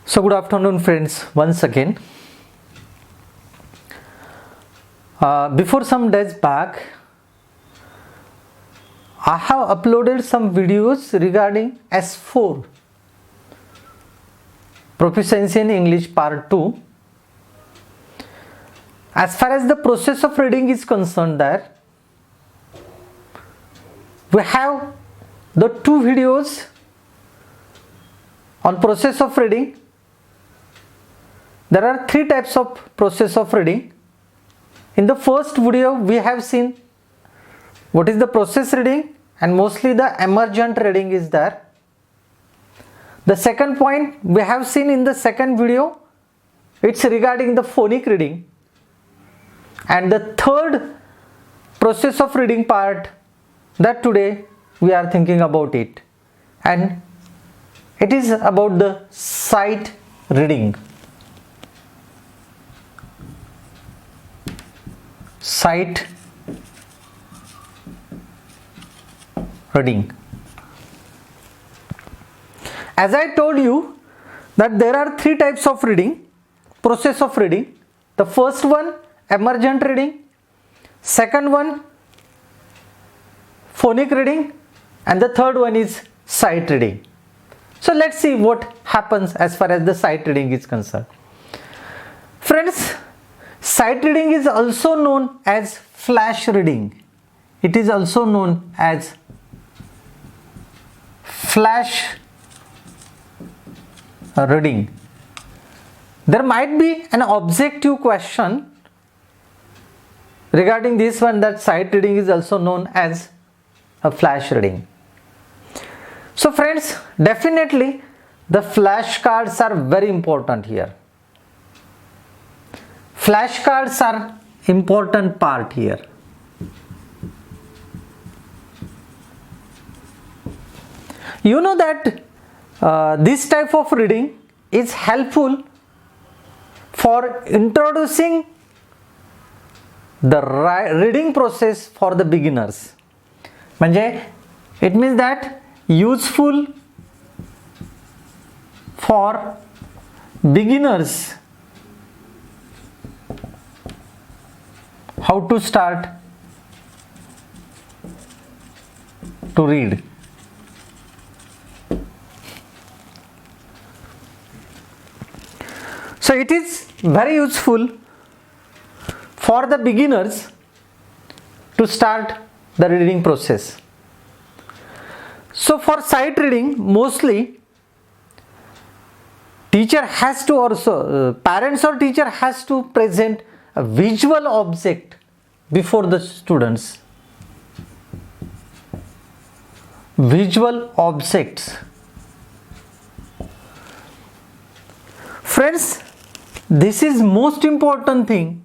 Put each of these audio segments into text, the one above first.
So good afternoon friends, once again. Before some days back, I have uploaded some videos regarding S4 Proficiency in English Part 2. As far as the process of reading is concerned, there we have the two videos on process of reading. There are three types of process of reading. In the first video we have seen what is the process reading, and mostly the emergent reading is there. The second point we have seen in the second video, it's regarding the phonic reading. And the third process of reading part, that today we are thinking about it, and it is about the sight reading. Sight reading. As I told you that there are three types of reading, process of reading. The first one, emergent reading. Second one, phonic reading. And the third one is sight reading. So let's see what happens as far as the sight reading is concerned. Friends, sight reading is also known as flash reading. It is also known as flash reading. There might be an objective question regarding this one, that sight reading is also known as a flash reading. So friends, definitely the flashcards are very important here. Flashcards are important part here. You know that this type of reading is helpful for introducing the reading process for the beginners. म्हणजे it means that useful for beginners how to start to read. So it is very useful for the beginners to start the reading process. So for sight reading, mostly teacher has to also, parents or teacher has to present a visual object before the students. Visual objects. Friends, this is most important thing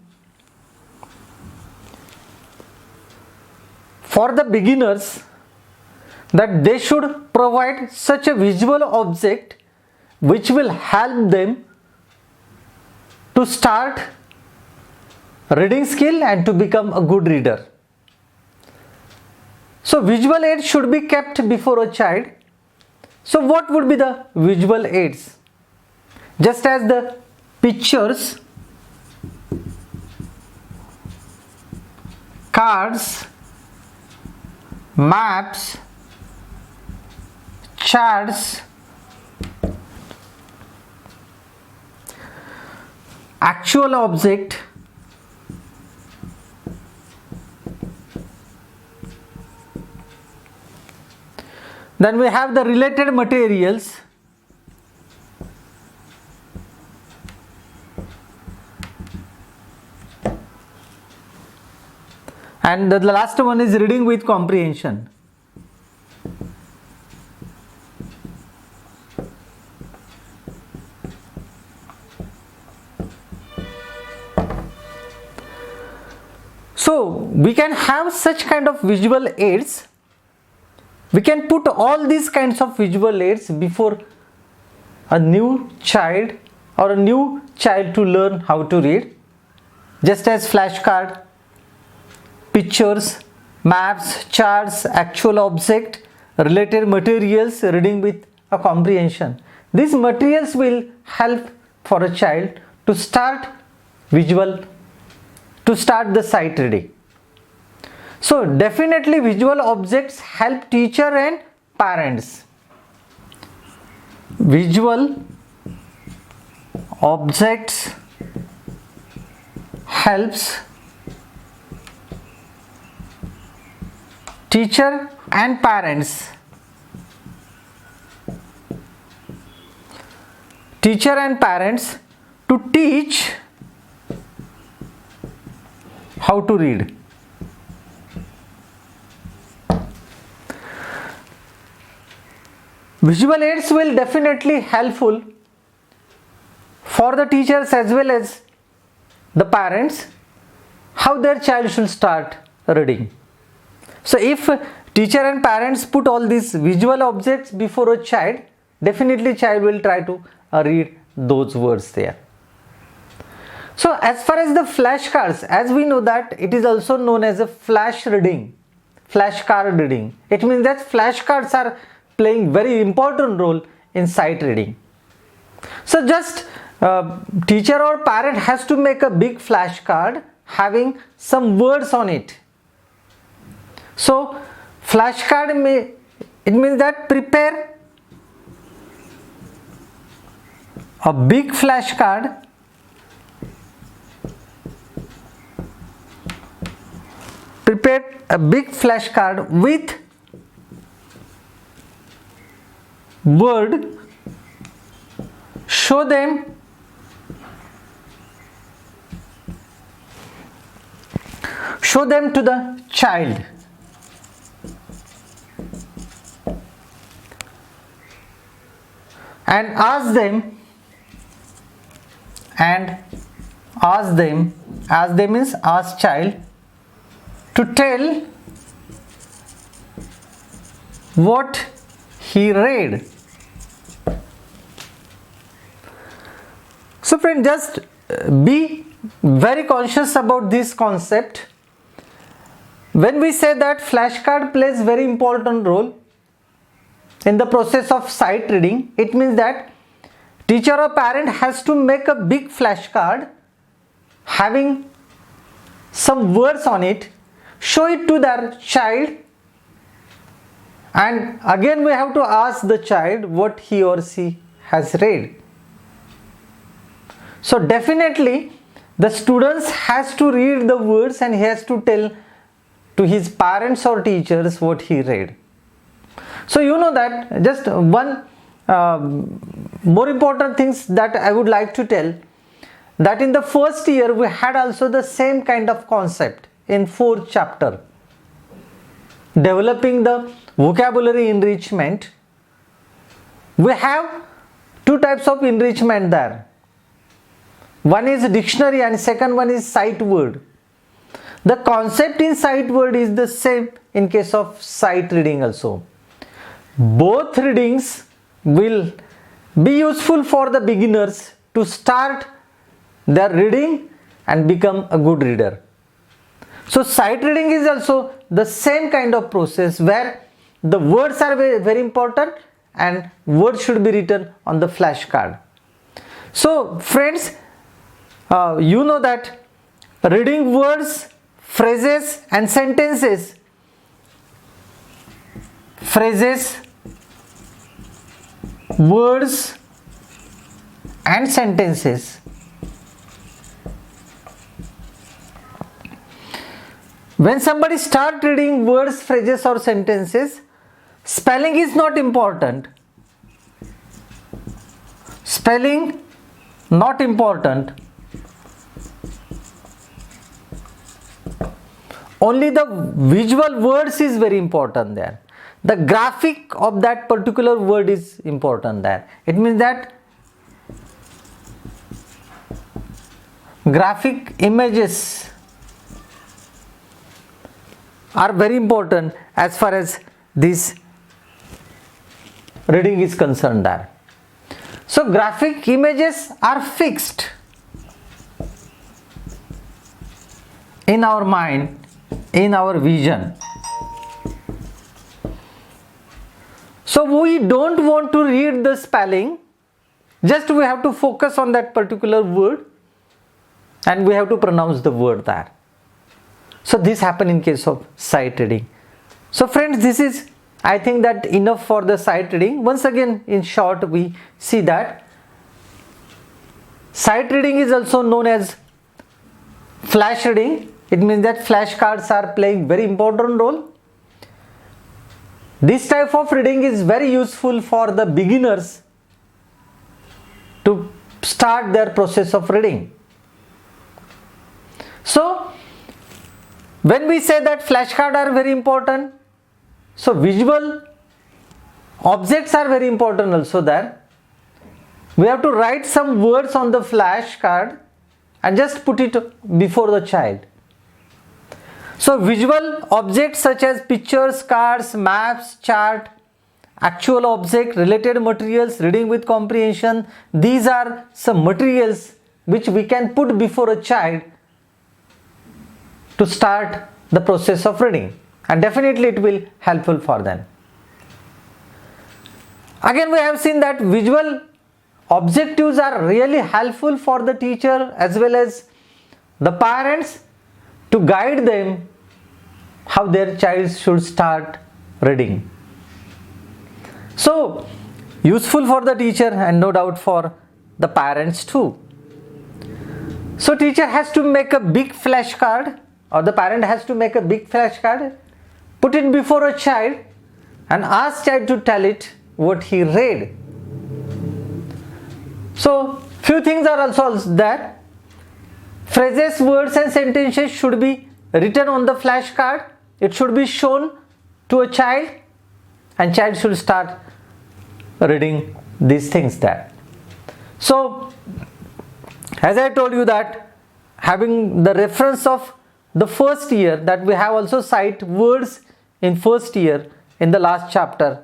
for the beginners, that they should provide such a visual object which will help them to start reading skill and to become a good reader. So visual aids should be kept before a child. So what would be the visual aids? Just as the pictures, cards, maps, charts, actual object, then we have the related materials, and the last one is reading with comprehension. So we can have such kind of visual aids. We can put all these kinds of visual aids before a new child or a new child to learn how to read, just as flashcard, pictures, maps, charts, actual object, related materials, reading with a comprehension. these materials will help for a child to start the sight reading. So definitely visual objects help teacher and parents. Visual objects helps teacher and parents. Teacher and parents to teach how to read. Visual aids will definitely helpful for the teachers as well as the parents how their child should start reading. So if teacher and parents put all these visual objects before a child, definitely child will try to read those words there. So as far as the flashcards, as we know that it is also known as a flash reading, flashcard reading. It means that flashcards are playing very important role in sight reading. So just teacher or parent has to make a big flashcard having some words on it. So flashcard it means that prepare a big flashcard with word, show them to the child. And ask them means ask child to tell what he read. So friend, just be very conscious about this concept. When we say that flashcard plays very important role in the process of sight reading, it means that teacher or parent has to make a big flashcard having some words on it, show it to their child, and again we have to ask the child what he or she has read. So definitely the students has to read the words and he has to tell to his parents or teachers what he read. So you know that just one more important things that I would like to tell, that in the first year we had also the same kind of concept in 4th chapter, developing the vocabulary enrichment. We have two types of enrichment there. One is dictionary and second one is sight word. The concept in sight word is the same in case of sight reading also. Both readings will be useful for the beginners to start their reading and become a good reader. So sight reading is also the same kind of process where the words are very, very important and words should be written on the flashcard. So friends, you know that reading words, phrases and sentences, words and sentences. When somebody starts reading words, phrases or sentences, spelling is not important. Spelling not important. Only the visual words is very important there. The graphic of that particular word is important there. It means that graphic images are very important as far as this reading is concerned there. So graphic images are fixed in our mind, in our vision. So we don't want to read the spelling Just we have to focus on that particular word and we have to pronounce the word there. So this happen in case of sight reading. So friends, this is, I think, that enough for the sight reading. Once again, in short, we see that sight reading is also known as flash reading. It means that flashcards are playing very important role. This type of reading is very useful for the beginners to start their process of reading. So when we say that flashcards are very important, so visual objects are very important also there. We have to write some words on the flashcard and just put it before the child. So visual objects such as pictures, cards, maps, chart, actual object, related materials, reading with comprehension, these are some materials which we can put before a child to start the process of reading, and definitely it will helpful for them. Again, we have seen that visual objectives are really helpful for the teacher as well as the parents to guide them how their child should start reading. So useful for the teacher and no doubt for the parents too. So teacher has to make a big flashcard, or the parent has to make a big flashcard, put it before a child and ask child to tell it what he read. So few things are also there. Phrases, words and sentences should be written on the flashcard. It should be shown to a child and child should start reading these things there. So as I told you that having the reference of the first year, that we have also cite words in first year in the last chapter.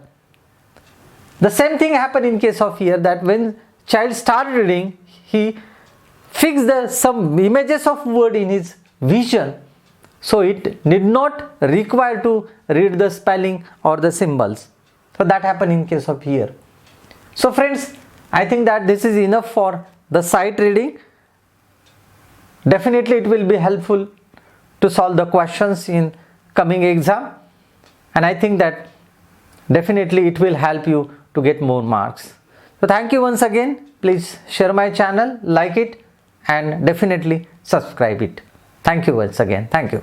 The same thing happened in case of here, that when child started reading, he fixed some images of word in his vision, so it need not require to read the spelling or the symbols. So that happened in case of here. So friends, I think that this is enough for the sight reading. Definitely it will be helpful to solve the questions in coming exam, and I think that definitely it will help you to get more marks. So thank you once again. Please share my channel, like it and definitely subscribe it. Thank you once again. Thank you.